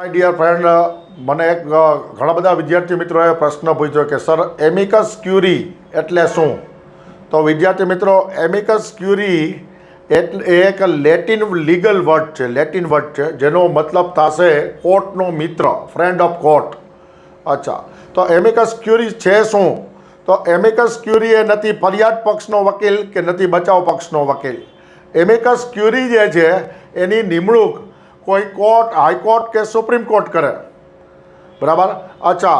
My dear friend, મને એક ઘણા બધા વિદ્યાર્થી મિત્રોએ પ્રશ્ન પૂછ્યો કે સર એમિકસ ક્યુરી એટલે શું? તો વિદ્યાર્થી મિત્રો, એમિકસ ક્યુરી એટલે એક લેટિન લીગલ વર્ડ છે જેનો મતલબ થશે કોર્ટનો મિત્ર, ફ્રેન્ડ ઓફ કોર્ટ. અચ્છા, તો એમિકસ ક્યુરી છે શું? તો એમિકસ ક્યુરી એ નથી ફરિયાદ પક્ષનો વકીલ કે નથી બચાવ પક્ષનો વકીલ. એમિકસ ક્યુરી જે છે એની નિમણૂક કોઈ કોર્ટ, હાઈકોર્ટ કે સુપ્રીમ કોર્ટ કરે, બરાબર. અચ્છા,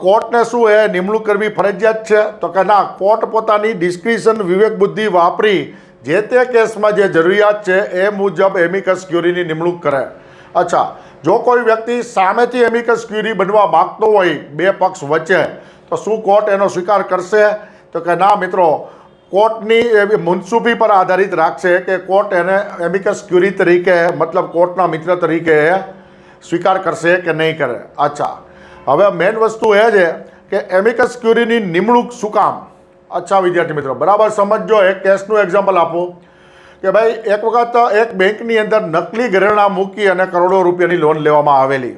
કોર્ટને શું એ નિમણૂક કરવી ફરજિયાત છે? તો કે ના, કોર્ટ પોતાની ડિસ્ક્રિશન, વિવેક બુદ્ધિ વાપરી જે તે કેસમાં જે જરૂરિયાત છે એ મુજબ એમિકસ ક્યુરીની નિમણૂક કરે. અચ્છા, જો કોઈ વ્યક્તિ સામેથી એમિકસ ક્યુરી બનવા માગતો હોય બે પક્ષ વચ્ચે, તો શું કોર્ટ એનો સ્વીકાર કરશે? તો કે ના મિત્રો, કોર્ટની એવી મુનસુબી પર આધારિત રાખશે કે કોર્ટ એને એમિકસ ક્યુરી તરીકે, મતલબ કોર્ટના મિત્ર તરીકે સ્વીકાર કરશે કે નહીં કરે. અચ્છા, હવે મેઇન વસ્તુ એ છે કે એમિકસ ક્યુરીની નિમણૂક શું કામ? અચ્છા વિદ્યાર્થી મિત્રો, બરાબર સમજો. એક કેસનું એક્ઝામ્પલ આપું કે ભાઈ, એક વખત એક બેંકની અંદર નકલી ઘરેણાં મૂકી અને કરોડો રૂપિયાની લોન લેવામાં આવેલી,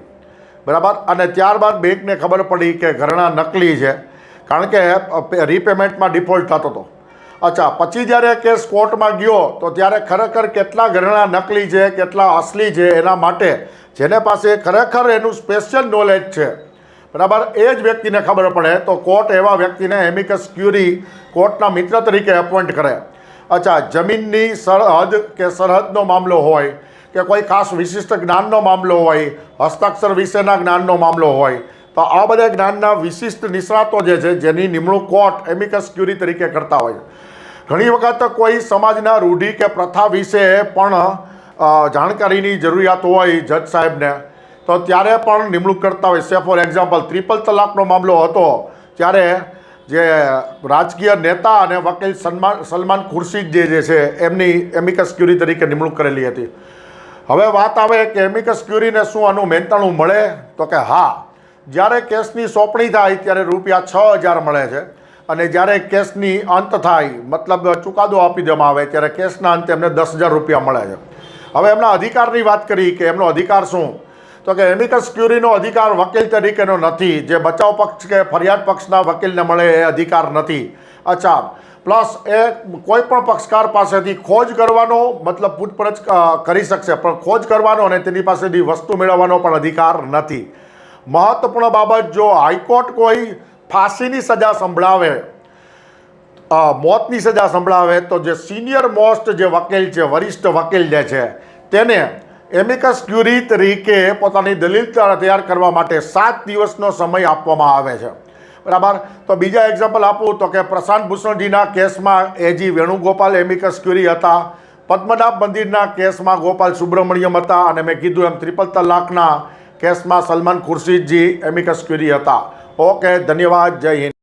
બરાબર. અને ત્યારબાદ બેંકને ખબર પડી કે ઘરેણાં નકલી છે, કારણ કે રીપેમેન્ટમાં ડિફોલ્ટ થતો હતો. અચ્છા, પછી જ્યારે કેસ કોર્ટમાં ગયો તો ત્યારે ખરેખર કેટલા ઘરેણાં નકલી છે, કેટલા અસલી છે, એના માટે જેને પાસે ખરેખર એનું સ્પેશિયલ નોલેજ છે, બરાબર, એ જ વ્યક્તિને ખબર પડે તો કોર્ટ એવા વ્યક્તિને એમિકસ ક્યુરી કોર્ટના મિત્ર તરીકે એપોઇન્ટ કરે. અચ્છા, જમીનની સરહદ કે સરહદનો મામલો હોય કે કોઈ ખાસ વિશિષ્ટ જ્ઞાનનો મામલો હોય, હસ્તાક્ષર વિશેના જ્ઞાનનો મામલો હોય, તો આ બધા જ્ઞાનના વિશિષ્ટ નિષ્ણાતો જે છે જેની નિમણૂક કોર્ટ એમિકસ ક્યુરી તરીકે કરતા હોય. ઘણી વખત કોઈ સમાજના રૂઢિ કે પ્રથા વિશે પણ જાણકારીની જરૂરિયાત હોય જજ સાહેબને, તો ત્યારે પણ નિમણૂક કરતા હોય છે. ફોર એક્ઝામ્પલ, ટ્રિપલ તલાકનો મામલો હતો ત્યારે જે રાજકીય નેતા અને વકીલ સલમાન ખુરશીદ જે છે એમની એમિકસ ક્યુરી તરીકે નિમણૂક કરેલી હતી. હવે વાત આવે કે એમિકસ ક્યુરીને શું આનું મહેનતાણું મળે? તો કે હા, જ્યારે કેસની સોંપણી થાય ત્યારે ₹6,000 મળે છે, અને જ્યારે કેસની અંત થાય, મતલબ ચુકાદો આપી દેવામાં આવે, ત્યારે કેસના અંતે એમને ₹10,000 મળે છે. હવે એમના અધિકારની વાત કરી કે એમનો અધિકાર શું? તો કે એમિકસ ક્યુરીનો અધિકાર વકીલ તરીકેનો નથી, જે બચાવ પક્ષ કે ફરિયાદ પક્ષના વકીલને મળે એ અધિકાર નથી. અચ્છા, પ્લસ એ કોઈ પણ પક્ષકાર પાસેથી ખોજ કરવાનો, મતલબ પૂછપરછ કરી શકશે, પણ ખોજ કરવાનો અને તેની પાસેથી વસ્તુ મેળવવાનો પણ અધિકાર નથી. મહત્વપૂર્ણ બાબત, જો હાઈકોર્ટ કોઈ ફાંસીની સજા સંભળાવે, મોતની સજા સંભળાવે, તો જે સિનિયર મોસ્ટ જે વકીલ છે, વરિષ્ઠ વકીલ જે છે, તેને એમિકસ ક્યુરી તરીકે પોતાની દલીલ તૈયાર કરવા માટે 7 દિવસનો સમય આપવામાં આવે છે, બરાબર. તો બીજા એક્ઝામ્પલ આપું તો કે પ્રશાંત ભૂષણજીના કેસમાં એજી વેણુગોપાલ એમિકસ ક્યુરી હતા. પદ્મનાભ મંદિરના કેસમાં ગોપાલ સુબ્રમણ્યમ હતા, અને મેં કીધું એમ ટ્રિપલ તલાકના કેસમાં સલમાન ખુરશીદજી એમિકસ ક્યુરી હતા. ઓકે, ધન્યવાદ. જય હિન્દ.